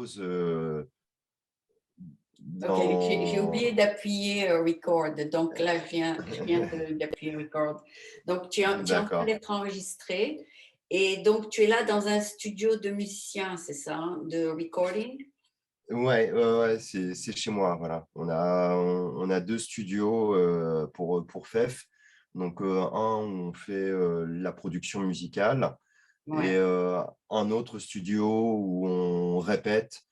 pause Ok, j'ai dans… oublié d'appuyer record. Donc là, je viens d'appuyer record. Donc tu es en train D'accord. d'être enregistré. Et donc tu es là dans un studio de musiciens, c'est ça, hein, de recording? Ouais, c'est chez moi, voilà. On a deux studios pour FEF. Donc, un, on fait la production musicale et Ouais. un autre studio où on répète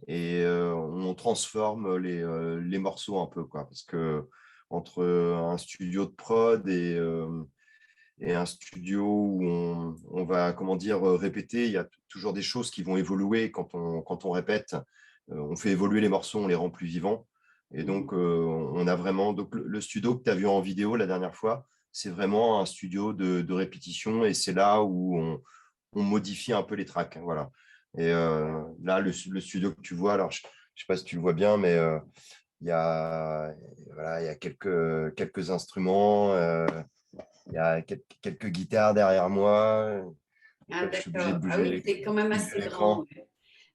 et on transforme les morceaux un peu, quoi. Parce que entre un studio de prod et un studio où on va, comment dire, répéter, il y a toujours des choses qui vont évoluer quand on répète. On fait évoluer les morceaux, on les rend plus vivants. Et Mhm. donc, on a vraiment… Donc, le studio que tu as vu en vidéo la dernière fois, c'est vraiment un studio de répétition et c'est là où on modifie un peu les tracks, hein, voilà. Et là, le studio que tu vois, alors je ne sais pas si tu le vois bien, mais il y a, voilà, il y a quelques instruments, il y a quelques guitares derrière moi. Ah, Je suis obligé d'accord. Ah oui, c'est quand même bouger assez grand. l'écran. Ouais.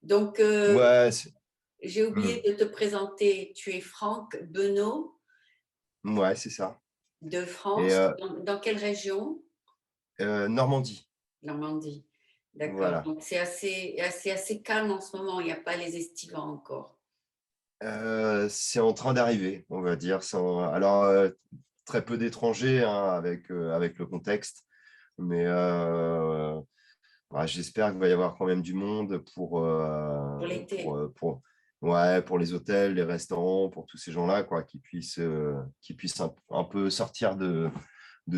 Donc, Ouais, j'ai hmm. oublié de te présenter. Tu es Franck Benot Ouais, c'est ça. de Et France. Dans quelle région? Normandie, Normandie. D'accord. voilà. Donc, c'est assez calme en ce moment. Il n'y a pas les estivants encore. C'est en train d'arriver, on va dire. Alors, très peu d'étrangers hein, avec le contexte, mais ouais, j'espère qu'il va y avoir quand même du monde Pour l'été. ouais, pour les hôtels, les restaurants, pour tous ces gens-là, quoi, qui puissent un peu sortir de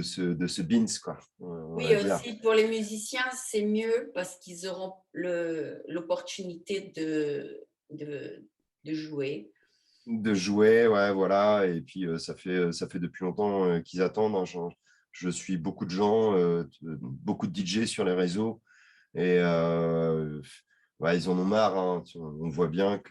ce beans, quoi, on Oui, va dire. aussi pour les musiciens, c'est mieux parce qu'ils auront l'opportunité de jouer. De jouer, ouais, voilà. Et puis, ça fait depuis longtemps qu'ils attendent, hein. Je suis beaucoup de gens, beaucoup de DJ sur les réseaux. Et ouais, ils en ont marre, hein. On voit bien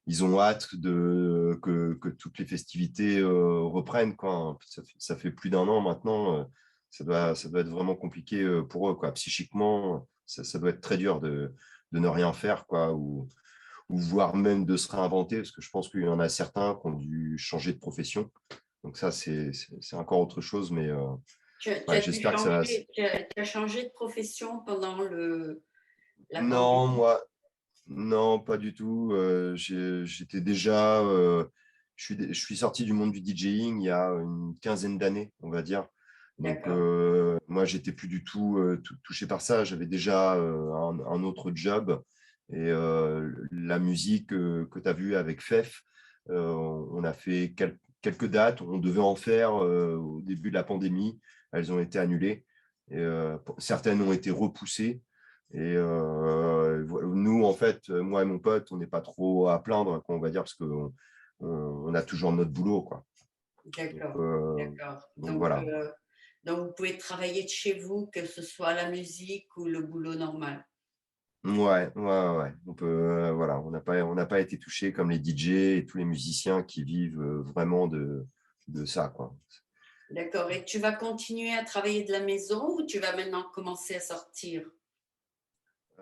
ils ont hâte que toutes les festivités reprennent, quoi, hein. Ça fait plus d'un an maintenant. Ça doit être vraiment compliqué pour eux, quoi. Psychiquement, ça doit être très dur de ne rien faire, quoi, ou voire même de se réinventer, parce que je pense qu'il y en a certains qui ont dû changer de profession. Donc ça, c'est encore autre chose, mais Tu ouais, as dû j'espère que ça va. changer, tu as changé de profession pendant la Non, pandémie. moi, non, pas du tout. J'étais déjà, je suis sorti du monde du DJing il y a une quinzaine d'années, on va dire. Donc, D'accord. moi, j'étais plus du tout touché par ça. J'avais déjà un autre job. Et la musique que tu as vue avec Fef, on a fait quelques dates. On devait en faire au début de la pandémie. Elles ont été annulées. Et, certaines ont été repoussées. Et nous, en fait, moi et mon pote, on n'est pas trop à plaindre, quoi, on va dire, parce qu'on a toujours notre boulot, quoi. Donc, D'accord. D'accord. donc Donc, voilà. vous pouvez travailler de chez vous, que ce soit la musique ou le boulot normal. Ouais. On peut, voilà, on n'a pas été touché comme les DJ et tous les musiciens qui vivent vraiment de ça, quoi. D'accord. Et tu vas continuer à travailler de la maison ou tu vas maintenant commencer à sortir?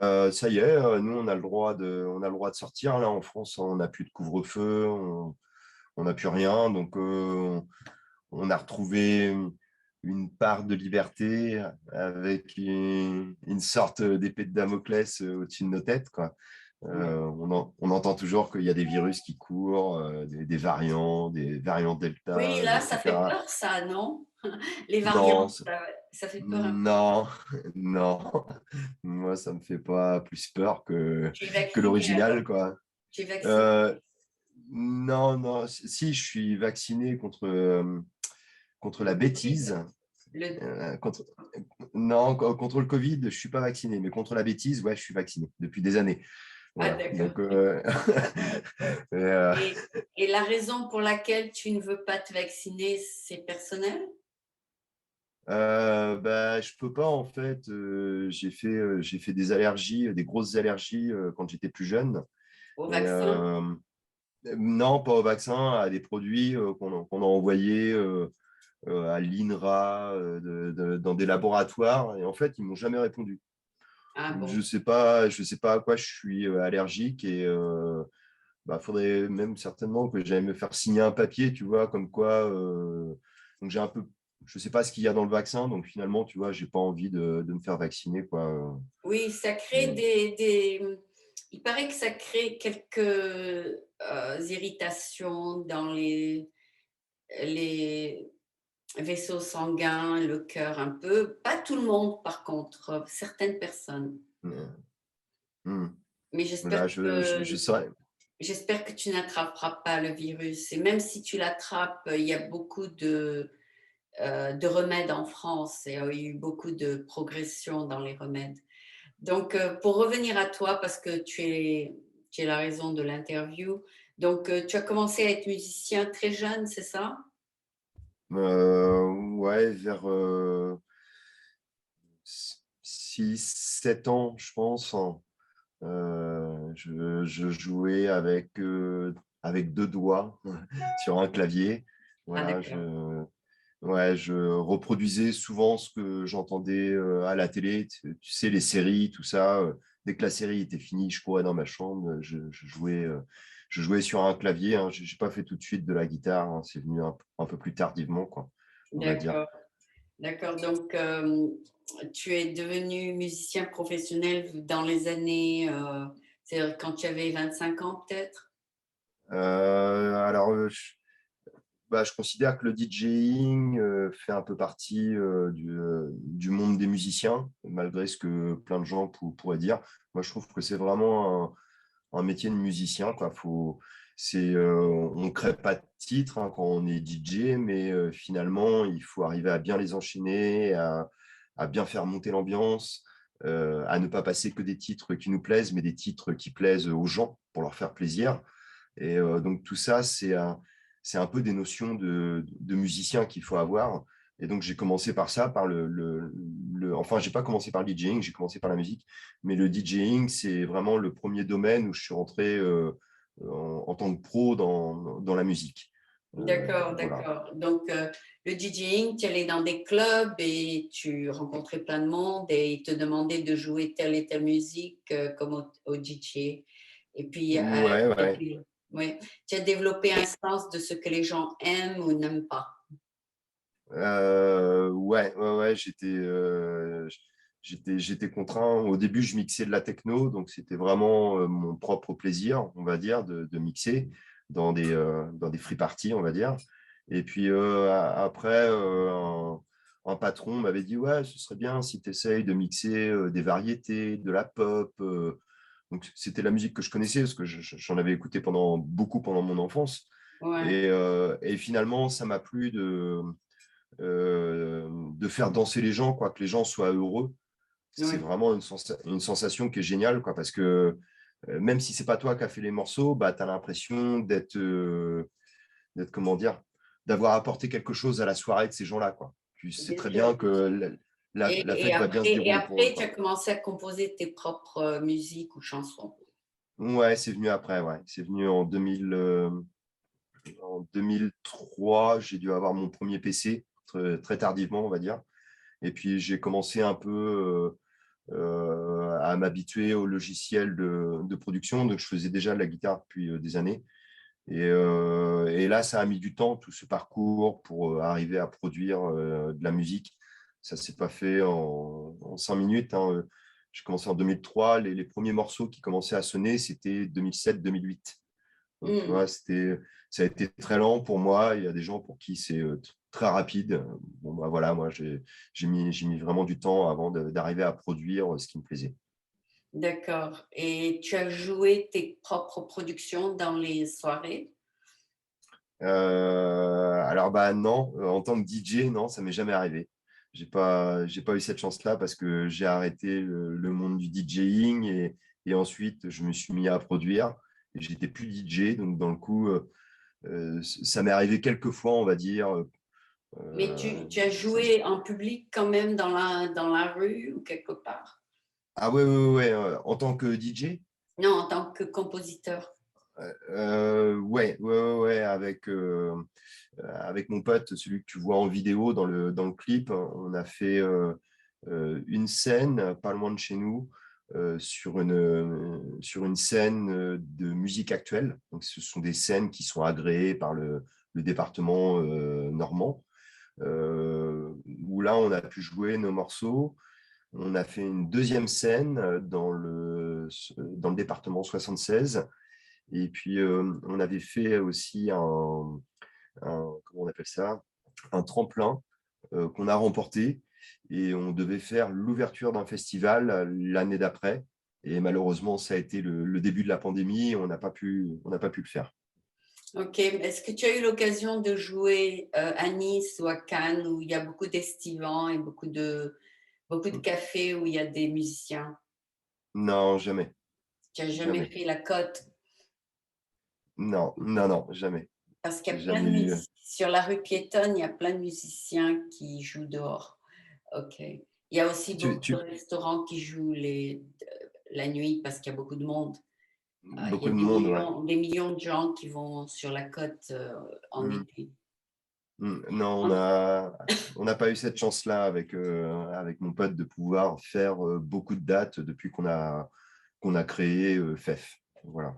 Ça y est, nous, on a le droit de sortir. Là, en France, on n'a plus de couvre-feu, on n'a plus rien. Donc, on a retrouvé une part de liberté avec une sorte d'épée de Damoclès au-dessus de nos têtes, quoi. Ouais. On entend toujours qu'il y a des virus qui courent, des variants Oui, Delta, là, ça fait etc. peur, ça, non? Les Non, variantes, ça fait peur un peu. non, non. Moi, ça me fait pas plus peur Tu es que vacciné l'original, alors? quoi. Tu es vacciné? Euh, non, si, je suis vacciné contre Le la Covid? bêtise. Le... Contre… Non, contre le Covid, je ne suis pas vacciné, mais contre la bêtise, ouais, je suis vacciné depuis des années. Ah, Voilà. d'accord. Donc, et, Et la raison pour laquelle tu ne veux pas te vacciner, c'est personnel? bah, je peux pas en fait. J'ai fait des allergies, des grosses allergies quand j'étais plus jeune. Au Et vaccin? non, pas au vaccin, à des produits qu'on a envoyés à l'INRA, dans des laboratoires. Et en fait, ils m'ont jamais répondu. Ah Je bon. sais pas, je sais pas à quoi je suis allergique et faudrait même certainement que j'aille me faire signer un papier, tu vois, comme quoi. Donc j'ai un peu, je sais pas ce qu'il y a dans le vaccin, donc finalement, tu vois, j'ai pas envie de me faire vacciner, quoi. Oui, ça crée Euh, il paraît que ça crée quelques irritations dans les vaisseaux sanguins, le cœur un peu. Pas tout le monde, par contre, certaines personnes. euh, hmm. Mais Là, je saurais. j'espère que tu n'attraperas pas le virus. Et même si tu l'attrapes, il y a beaucoup de remèdes en France et il y a eu beaucoup de progression dans les remèdes. Donc, pour revenir à toi, parce que tu es la raison de l'interview, donc tu as commencé à être musicien très jeune, c'est ça? Ouais, vers 6, 7 ans, je pense, hein. Je jouais avec deux doigts sur un clavier. Ah, Voilà, d'accord. ouais, je reproduisais souvent ce que j'entendais à la télé, tu sais, les séries, tout ça. Dès que la série était finie, je courais dans ma chambre, je jouais sur un clavier, hein. Je n'ai pas fait tout de suite de la guitare, hein. C'est venu un peu plus tardivement, quoi, on va dire. D'accord. D'accord. Donc, tu es devenu musicien professionnel dans les années, c'est-à-dire quand tu avais 25 ans, peut-être? Alors, je considère que le DJing fait un peu partie du monde des musiciens, malgré ce que plein de gens pourraient dire. Moi, je trouve que c'est vraiment un métier de musicien, quoi. On ne crée pas de titres hein, quand on est DJ, mais finalement, il faut arriver à bien les enchaîner, à bien faire monter l'ambiance, à ne pas passer que des titres qui nous plaisent, mais des titres qui plaisent aux gens pour leur faire plaisir. Et donc, tout ça, c'est un peu des notions de musicien qu'il faut avoir. Et donc, j'ai commencé par ça, enfin, j'ai pas commencé par le DJing, j'ai commencé par la musique, mais le DJing, c'est vraiment le premier domaine où je suis rentré en tant que pro dans la musique. D'accord, Voilà. d'accord. Donc, le DJing, tu allais dans des clubs et tu rencontrais plein de monde et ils te demandaient de jouer telle et telle musique comme au DJ. Et puis, Ouais, ouais. ouais, tu as développé un sens de ce que les gens aiment ou n'aiment pas. Ouais, ouais, ouais, j'étais contraint. Au début, je mixais de la techno, donc c'était vraiment mon propre plaisir, on va dire, de mixer dans des free parties, on va dire. Et puis après, un patron m'avait dit, ouais, ce serait bien si tu essayes de mixer des variétés, de la pop. Donc c'était la musique que je connaissais, parce que j'en avais écouté beaucoup pendant mon enfance. Ouais, Et finalement, ça m'a plu de faire danser les gens, quoi, que les gens soient heureux. C'est ouais. vraiment une sensation qui est géniale, quoi, parce que même si c'est pas toi qui as fait les morceaux, bah, tu as l'impression d'être, comment dire, d'avoir apporté quelque chose à la soirée de ces gens-là, quoi. Tu sais Bien très sûr, bien bien sûr. que la fête va bien se Et dérouler pour eux, après, tu as quoi. commencé à composer tes propres musiques ou chansons. Ouais, c'est venu après, ouais. C'est venu en 2003, j'ai dû avoir mon premier PC, très tardivement, on va dire. Et puis, j'ai commencé un peu à m'habituer au logiciel de production. Donc, je faisais déjà de la guitare depuis des années. Et là, ça a mis du temps, tout ce parcours pour arriver à produire de la musique. Ça ne s'est pas fait en 5 minutes, hein. J'ai commencé en 2003. Les premiers morceaux qui commençaient à sonner, c'était 2007-2008. Donc, tu vois, Hmm. ça a été très lent pour moi. Il y a des gens pour qui c'est très rapide. Bon, bah, voilà, moi, j'ai mis vraiment du temps avant d'arriver à produire ce qui me plaisait. D'accord. Et tu as joué tes propres productions dans les soirées? Alors, bah, non, en tant que DJ, non, ça m'est jamais arrivé. J'ai pas eu cette chance-là parce que j'ai arrêté le monde du DJing et ensuite, je me suis mis à produire. Et j'étais plus DJ, donc dans le coup, ça m'est arrivé quelques fois, on va dire. Mais Euh, tu as ça- joué en public quand même dans la rue ou quelque part? Ah ouais, ouais, ouais, ouais, en tant que DJ, Non, en tant que compositeur. ouais, ouais, ouais, ouais, avec mon pote, celui que tu vois en vidéo dans le clip, on a fait une scène pas loin de chez nous. sur une scène de musique actuelle. Donc, ce sont des scènes qui sont agréées par le département normand, où là, on a pu jouer nos morceaux. On a fait une deuxième scène dans le département 76. Et puis, on avait fait aussi comment on appelle ça, un tremplin qu'on a remporté. Et on devait faire l'ouverture d'un festival l'année d'après. Et malheureusement, ça a été le début de la pandémie. On n'a pas pu le faire. Ok, est-ce que tu as eu l'occasion de jouer à Nice ou à Cannes où il y a beaucoup d'estivants et beaucoup de cafés où il y a des musiciens? Non, jamais. Tu n'as jamais Jamais. fait la côte? Non, non, non, jamais. Parce qu'il y a plein Jamais de eu. sur la rue piétonne, il y a plein de musiciens qui jouent dehors. Ok. Il y a aussi Tu, beaucoup de tu, restaurants qui jouent la nuit parce qu'il y a beaucoup de monde. Il y beaucoup a de monde, ouais. des millions de gens qui vont sur la côte en Mm, été. Non, on n'a pas eu cette chance-là avec mon pote de pouvoir faire beaucoup de dates depuis qu'on a créé FEF. Voilà.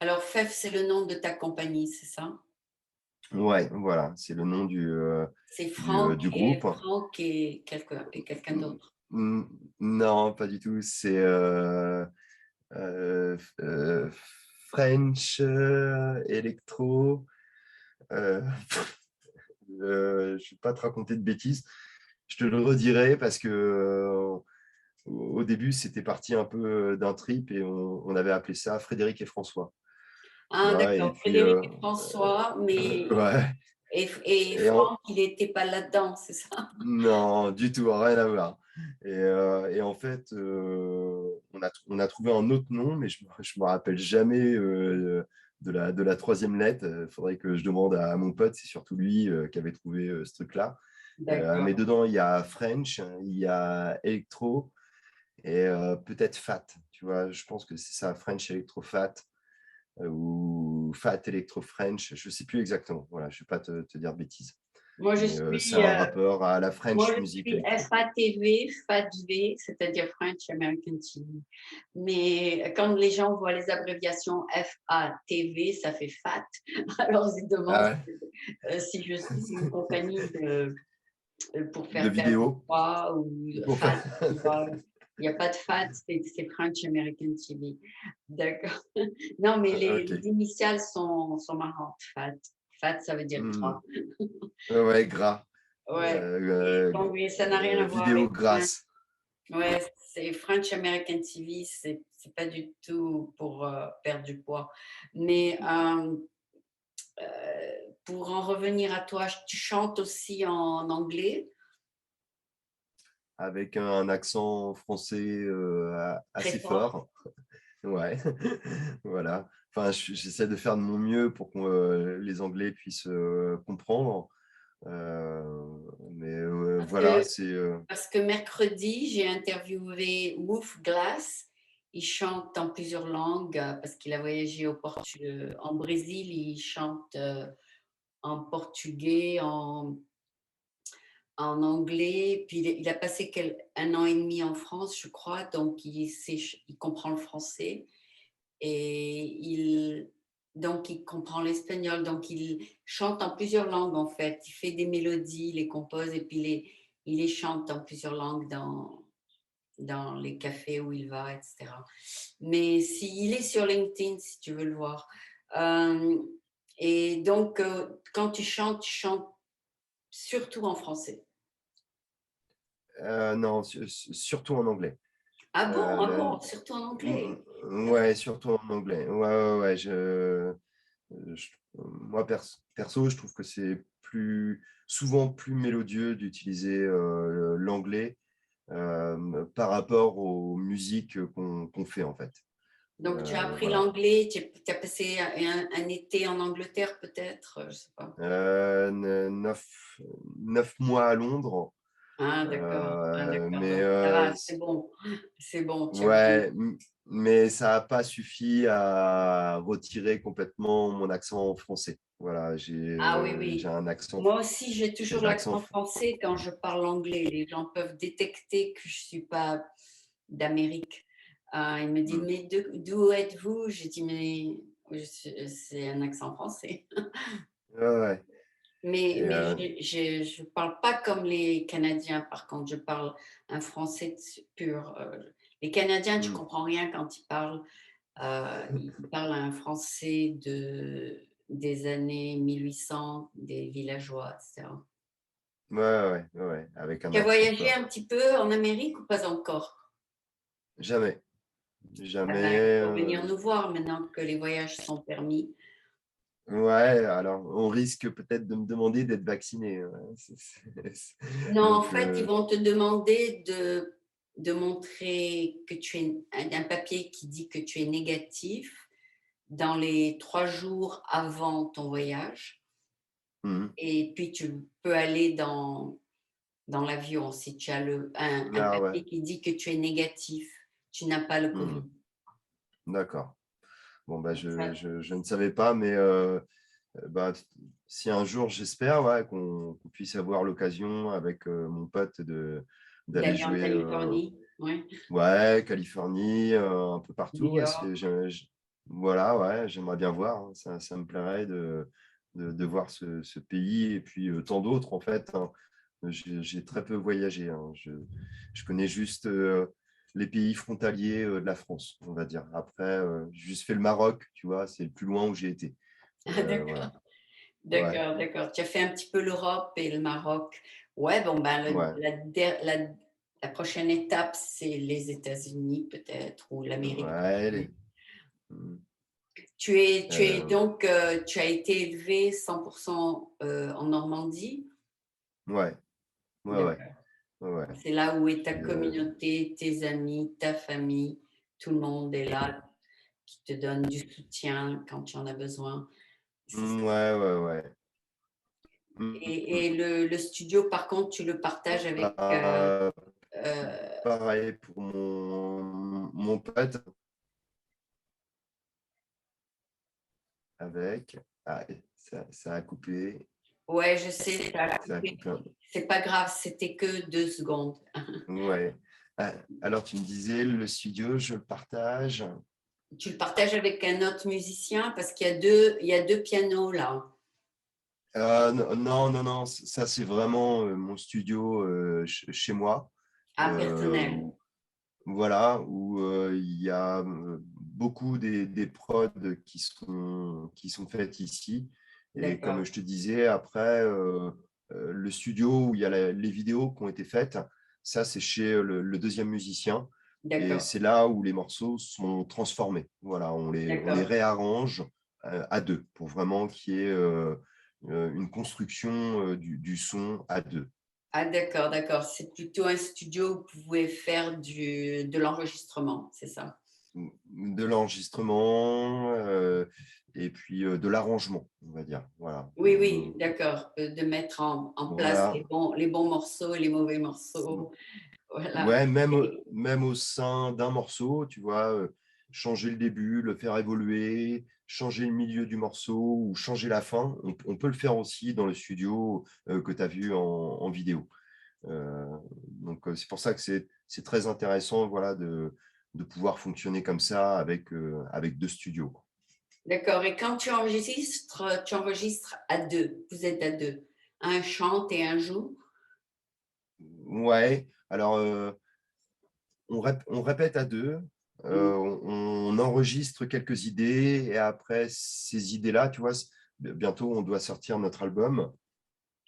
Alors, FEF, c'est le nom de ta compagnie, c'est ça? Ouais, voilà, c'est le nom C'est du groupe. Franck et quelqu'un d'autre. Mm, non, pas du tout. C'est euh, French Electro. Euh, je ne vais pas te raconter de bêtises. Je te le redirai parce que au début, c'était parti un peu d'un trip et on avait appelé ça Frédéric et François. Tu Ah, vois, et d'accord. puis, Frédéric et François, mais ouais. et Et Franck, il n'était pas là-dedans, c'est ça? non, du tout, rien à voir. Et en fait, on a trouvé un autre nom, mais je me rappelle jamais de la troisième lettre. Il faudrait que je demande à mon pote, c'est surtout lui qui avait trouvé ce truc-là. Mais D'accord. dedans, il y a French, il y a Electro et peut-être Fat. Tu vois, je pense que c'est ça, French Electro Fat ou Fat Electro French. Je ne sais plus exactement. Voilà, je ne vais pas te dire de bêtises. Moi, je Mais c'est suis, un rappeur à la moi, French je Music suis Electro. FATV, FATV, c'est-à-dire French American TV. Mais quand les gens voient les abréviations FATV, ça fait FAT. Alors, ils demandent Ah ouais, si je suis une compagnie pour de faire perdre du vidéo poids ou pour fat. faire. Tu vois. Il n'y a pas de fat, c'est French American TV. D'accord. Non, mais Ok. les initiales sont marrantes. Fat. Fat, ça veut dire Hmm. gras. Ouais, gras. Ouais. Et donc, oui, ça n'a rien à voir Vidéo avec French. grasse. Ouais, c'est French American TV, c'est pas du tout pour perdre du poids. Mais pour en revenir à toi, tu chantes aussi en anglais, Avec un accent français très assez fort. fort. Ouais, voilà. Enfin, j'essaie de faire de mon mieux pour que les Anglais puissent comprendre. Mais Parce voilà, que c'est. Parce que mercredi, j'ai interviewé Wolf Glass. Il chante en plusieurs langues parce qu'il a voyagé en Brésil. Il chante en portugais, en anglais. Puis il a passé un an et demi en France, je crois. Donc, il comprend le français. Et donc, il comprend l'espagnol. Donc, il chante en plusieurs langues, en fait. Il fait des mélodies, il les compose et puis il les chante en plusieurs langues dans les cafés où il va, etc. Mais il est sur LinkedIn, si tu veux le voir. Euh, et donc, quand tu chantes surtout en français. Non, surtout en anglais. Ah bon, Euh, ah le- bon, surtout en anglais. Ouais, surtout en anglais. Ouais, ouais, ouais. Moi, perso, je trouve que c'est souvent plus mélodieux d'utiliser l'anglais par rapport aux musiques qu'on fait, en fait. Donc, tu as appris Voilà. l'anglais, tu as passé un été en Angleterre peut-être, je sais pas. 9 mois à Londres. Ah, d'accord, ah, d'accord. Mais Donc, ça va, c'est bon, tu as bien. ouais, mais ça n'a pas suffi à retirer complètement mon accent français. Voilà, Ah oui, j'ai oui. un accent, Moi aussi, j'ai j'ai toujours l'accent. l'accent français quand je parle anglais. Les gens peuvent détecter que je suis pas. d'Amérique. Il me dit, Mm. mais d'où êtes-vous? J'ai dit, mais c'est un accent français. Ouais, ouais. Mais, Et, je parle pas comme les Canadiens, par contre, je parle un français pur. Les Canadiens, tu mm. comprends rien quand ils parlent un français des années 1800, des villageois, etc. Ouais, ouais, ouais, ouais, avec un Tu as accent voyagé fort. un petit peu en Amérique ou pas encore? Jamais, Ah jamais. ben, il faut venir nous voir maintenant que les voyages sont permis. Ouais, alors on risque peut-être de me demander d'être vacciné. Ouais. Non, en Donc, fait, ils vont te demander de montrer que tu es un papier qui dit que tu es négatif dans les 3 jours avant ton voyage. mhm. Et puis, tu peux aller dans l'avion si tu as un Ah ouais, papier qui dit que tu es négatif, tu n'as pas le Covid. mhm. D'accord. Bon, bah, Ça, je ne savais pas, mais bah, si un jour, j'espère ouais, qu'on puisse avoir l'occasion avec mon pote d'aller d'aller en jouer Californie, ouais, ouais, Californie, un peu New partout. Ouais, York. voilà, ouais, j'aimerais bien voir. Hein. Ça me plairait de voir ce pays et puis tant d'autres, en fait. Hein. J'ai très peu voyagé. Hein. Je connais juste les pays frontaliers de la France, on va dire. Après, j'ai juste fait le Maroc, tu vois, c'est le plus loin où j'ai été. Ah, d'accord, Voilà. Ouais, d'accord, d'accord. Tu as fait un petit peu l'Europe et le Maroc. Ouais, bon, ben, ouais, la prochaine étape, c'est les États-Unis peut-être ou l'Amérique du ouais. Sud. Hmm. Tu es Euh, donc, tu as été élevé 100% en Normandie. ouais, ouais, ouais, D'accord. ouais, ouais. C'est là où est ta Puis, communauté, tes amis, ta famille. Tout le monde est là qui te donne du soutien quand tu en as besoin. C'est ça. ouais, ouais, ouais. Et le studio, par contre, tu le partages avec. Bah, Euh, pareil pour mon pote avec. Ah, ça a coupé. ouais, je sais, ça a Ça a coupé. coupé. C'est pas grave, c'était que 2 secondes. Ouais. Ah, alors, tu me disais, le studio, je le partage. Tu le partages avec un autre musicien parce il y a deux pianos là. Non, non, non, ça, c'est vraiment mon studio chez moi. Ah, euh, personnel. où- voilà, où il y a beaucoup des prods qui sont faites ici. Et comme D'accord, je te disais, après, le studio où il y a les vidéos qui ont été faites, ça, c'est chez le deuxième musicien. Et d'accord, c'est là où les morceaux sont transformés. Voilà, on les d'accord. réarrange à deux pour vraiment qu'il y ait une construction du son à deux. Ah, d'accord, d'accord. C'est plutôt un studio où vous pouvez faire de l'enregistrement, c'est ça? De l'enregistrement et puis de l'arrangement, on va dire. Voilà. Oui, oui, d'accord. De mettre en place Voilà. les bons morceaux et les mauvais morceaux. Voilà. Ouais, Et- même au sein d'un morceau, tu vois, changer le début, le faire évoluer, changer le milieu du morceau ou changer la fin, on peut le faire aussi dans le studio que tu as vu en vidéo. Donc, c'est pour ça que c'est très intéressant voilà, de pouvoir fonctionner comme ça avec deux studios. D'accord. Et quand tu enregistres à deux. Vous êtes à deux. Un chante et un joue. Ouais, alors on répète à deux, Mhm. on enregistre quelques idées et après ces idées-là, tu vois, bientôt on doit sortir notre album.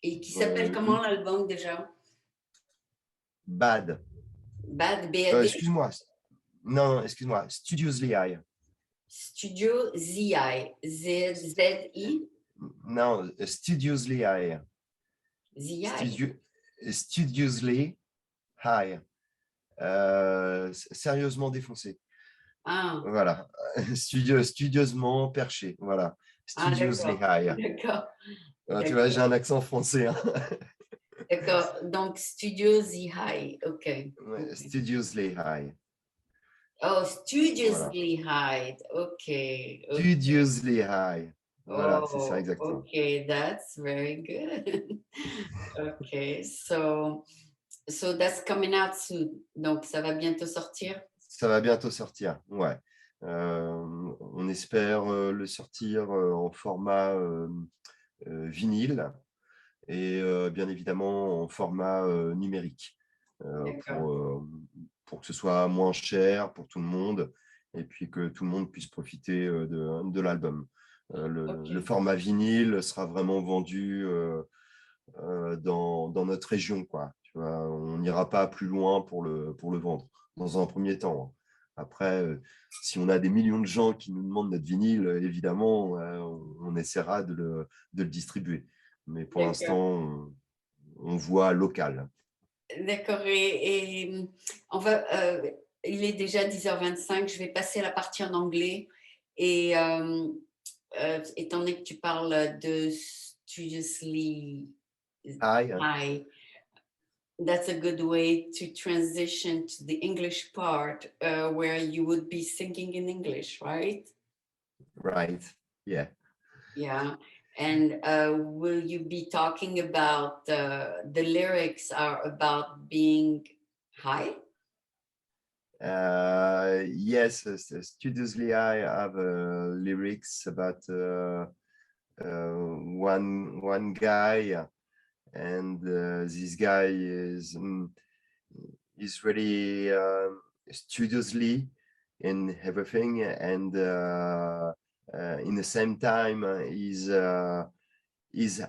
Et qui s'appelle Euh, comment une- l'album déjà? Bad. Bad, B-A-D? Excuse-moi. Non, non, excuse-moi. Studiously High. Studio Z-I. Z-I? Non, Studiously High. Z-I? Studio, Studiously High. Sérieusement défoncé. Ah, Voilà. Studieusement perché. Voilà. ah Studiously d'accord. High. D'accord. Tu vois, j'ai D'accord. un accent français. Hein. D'accord. Donc, Studio Z-High. OK. Ouais, OK. Studiously High. Oh, Voilà. Studiously High. OK. OK. Studiously High. Voilà, c'est ça Oh, exactement. OK. That's very good. OK. So, So that's coming out soon. Donc, ça va bientôt sortir. Ça va bientôt sortir, ouais. On espère le sortir en format vinyle et bien évidemment en format numérique pour que ce soit moins cher pour tout le monde et puis que tout le monde puisse profiter de l'album. Le format vinyle sera vraiment vendu dans notre région, quoi. Tu vois, on n'ira pas plus loin pour le vendre dans un premier temps. Après, si on a des millions de gens qui nous demandent notre vinyle, évidemment, on essaiera de le distribuer. Mais pour l'instant, on voit local. D'accord. Et on va, il est déjà 10h25. Je vais passer la partie en anglais. Et étant donné que tu parles de studiously high, that's a good way to transition to the English part where you would be singing in English, right? Right. Yeah. Yeah. And will you be talking about the lyrics are about being high? Yes, studiously I have lyrics about one guy, and this guy is really studiously in everything, and in the same time is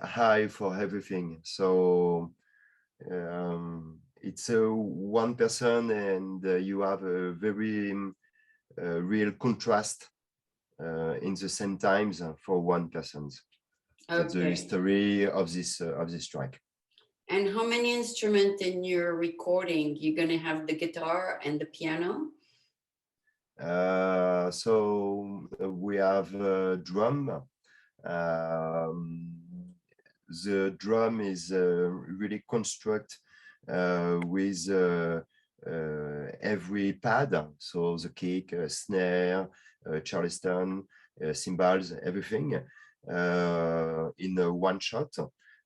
high for everything. So it's one person, and you have a very real contrast in the same times for one person. That's the history of this track. And how many instruments in your recording? You're going to have the guitar and the piano? So we have drum. The drum is really constructed with every pad, so the kick, snare, charleston, cymbals, everything in one shot.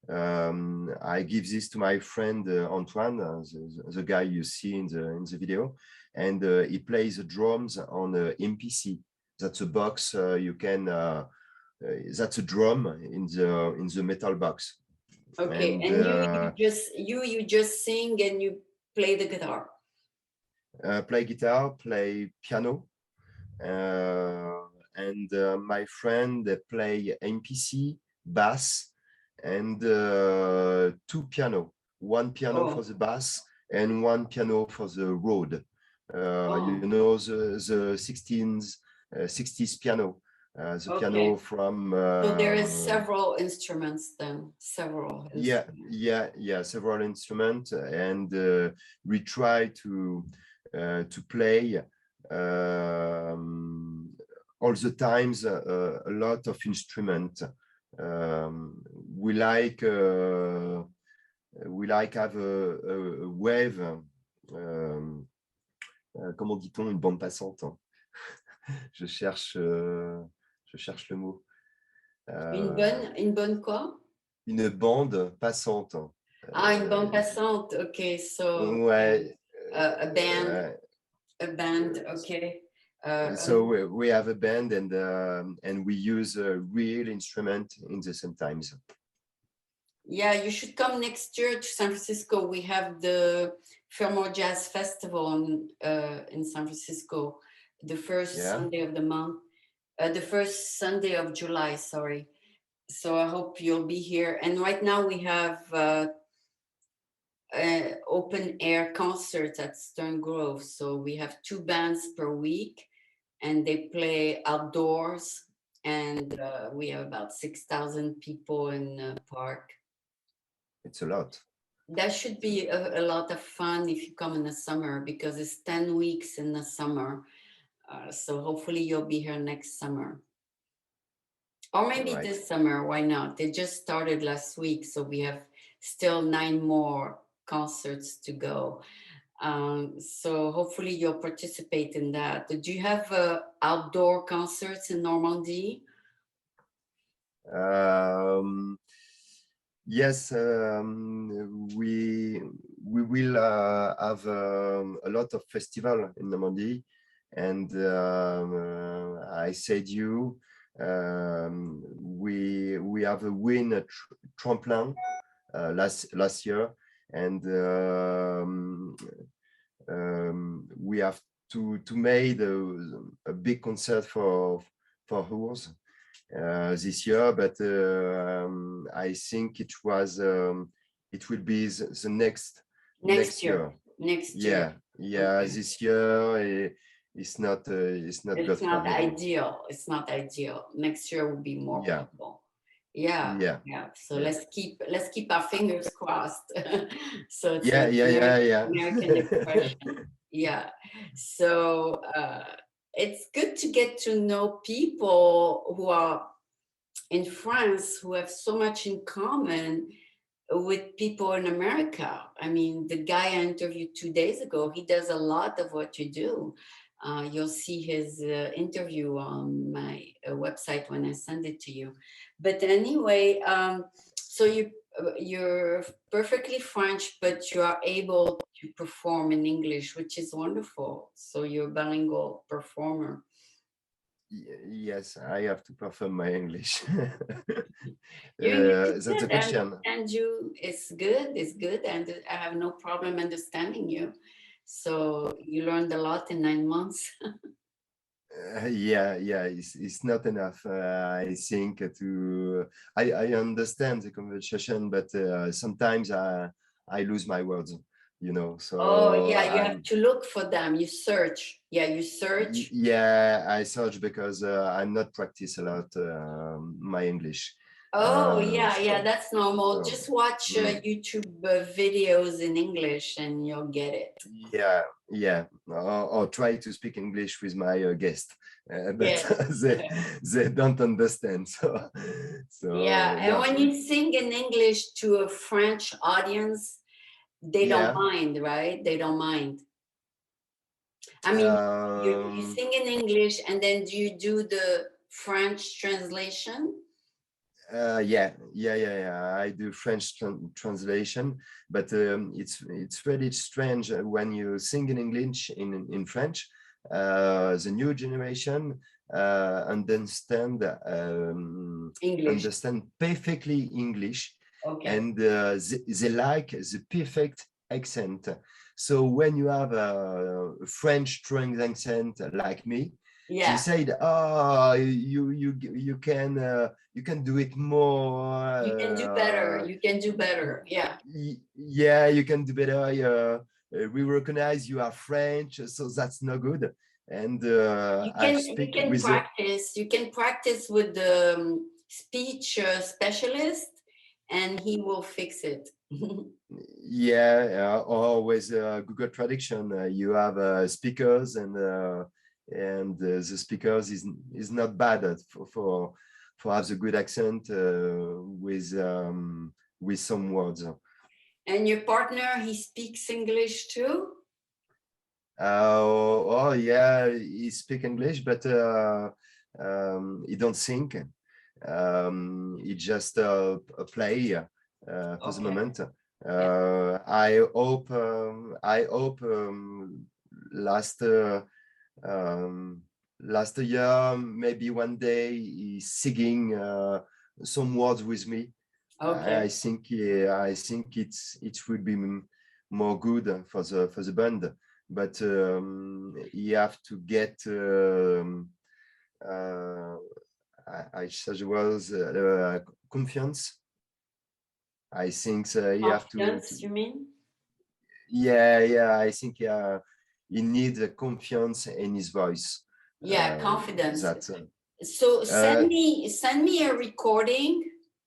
I give this to my friend Antoine, the guy you see in the video, and he plays the drums on MPC. That's a box you can. That's a drum in the metal box. Okay, and you just sing and you play the guitar. Play guitar, play piano, and my friend play MPC, bass, and two piano. One piano for the bass and one piano for the Rode. You know the 60s piano. The piano from so there is several instruments then, several instruments. Several instruments, and we try to play all the times a lot of instruments. We like have a wave, comment dit-on, une bande passante, hein. je cherche le mot. Une bonne quoi? Une bande passante. Une bande passante, ok. So ouais. A band, okay. So we have a band, and we use a real instrument in the same times. Yeah, you should come next year to San Francisco. We have the Fillmore Jazz Festival in San Francisco, the first Sunday of the month, the first Sunday of July, sorry. So I hope you'll be here. And right now we have open air concerts at Stern Grove. So we have 2 bands per week, and they play outdoors. And we have about 6,000 people in the park. It's a lot. That should be a lot of fun if you come in the summer, because it's 10 weeks in the summer. So hopefully you'll be here next summer. Or maybe this summer, why not? They just started last week, so we have still 9 more concerts to go. So hopefully you'll participate in that. Do you have outdoor concerts in Normandy? Yes, we will have a lot of festival in Normandy, and I said you, we have a win a trampoline last year, and we have to make a big concert for Hoors this year, but I think it will be the next year. Next Yeah, year. Okay. this year it's not It's not ideal. It's not ideal. Next year will be more people. Yeah. So yeah. let's keep our fingers crossed. So it's Yeah, like American expression. Yeah. So it's good to get to know people who are in France who have so much in common with people in America. I mean, the guy I interviewed 2 days ago, he does a lot of what you do. You'll see his interview on my website when I send it to you. But anyway, so you're perfectly French, but you are able to perform in English, which is wonderful. So you're a bilingual performer. Yes, I have to perform my English. That's the question. And you, it's good, and I have no problem understanding you. So you learned a lot in 9 months. Yeah, it's not enough. I think I understand the conversation, but sometimes I lose my words, you know. So Oh yeah, you have to look for them. You search. Yeah, you search. Yeah, I search because I'm not practice a lot my English. Oh yeah, that's normal. So, Just watch YouTube videos in English and you'll get it. Yeah. Or try to speak English with my guest, but Yes. they don't understand. Yeah, and when you sing in English to a French audience, they don't mind, right? They don't mind. I mean, you sing in English and then do you do the French translation? Yeah. I do French translation, but it's really strange when you sing in English in French. The new generation understand perfectly English, and they like the perfect accent. So when you have a French strong accent like me, she said, "Oh, you can do it more. You can do better. You can do better. Yeah. Yeah, you can do better. We recognize you are French, so that's no good." And you can practice. You can practice with the speech specialist, and he will fix it. Yeah, or with Google Traduction, you have speakers, and the speakers is not bad for have a good accent with some words. And your partner, he speaks English too? Oh yeah, he speak English, but he don't sing. He just play for the moment. I hope last year, maybe one day he's singing some words with me. I think it would be more good for the band, but you have to get I such was confiance. I think you have to. You mean? Yeah. I think he needs a confiance in his voice. Yeah, confidence. So send me a recording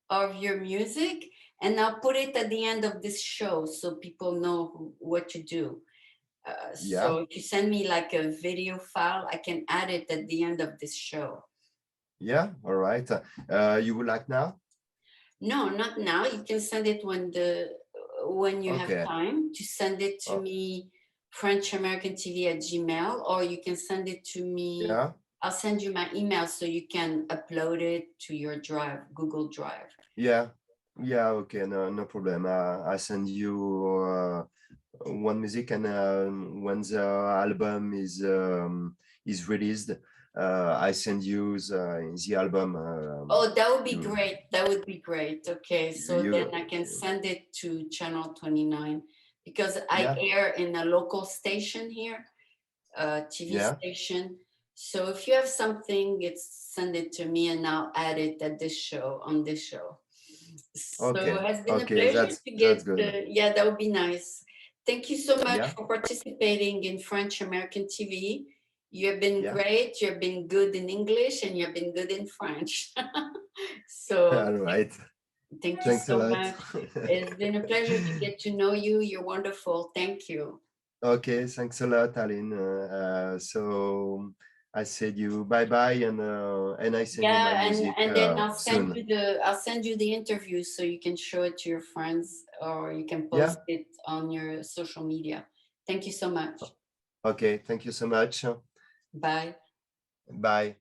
of your music, and I'll put it at the end of this show so people know what you do. So if you send me like a video file, I can add it at the end of this show. Yeah, all right. You would like now? No, not now. You can send it when you have time to send it to me, FrenchAmericanTV@gmail, or you can send it to me. Yeah. I'll send you my email so you can upload it to your drive, Google Drive. Yeah. Yeah, okay, no problem. I send you one music, and when the album is released, I send you the album. Oh, that would be You, great. That would be great. Okay, so then you, I can send it to Channel 29 because I yeah, air in a local station here, TV yeah. station. So if you have something, send it to me and I'll add it at this show, on this show. So it Okay, has been a okay, pleasure to that's get, good. yeah, that would be nice. Thank you so much Yeah, for participating in French American TV. You have been yeah. great. You have been good in English and you have been good in French. So All right. thank you Thanks a so lot. much. It's been a pleasure to get to know you. You're wonderful. Thank you. Okay, thanks a lot, Aline. So I said you bye bye, and I send you my Yeah, and music then soon. I'll send you the interview so you can show it to your friends or you can Yeah. post it on your social media. Thank you so much. Okay. Thank you so much. Bye. Bye.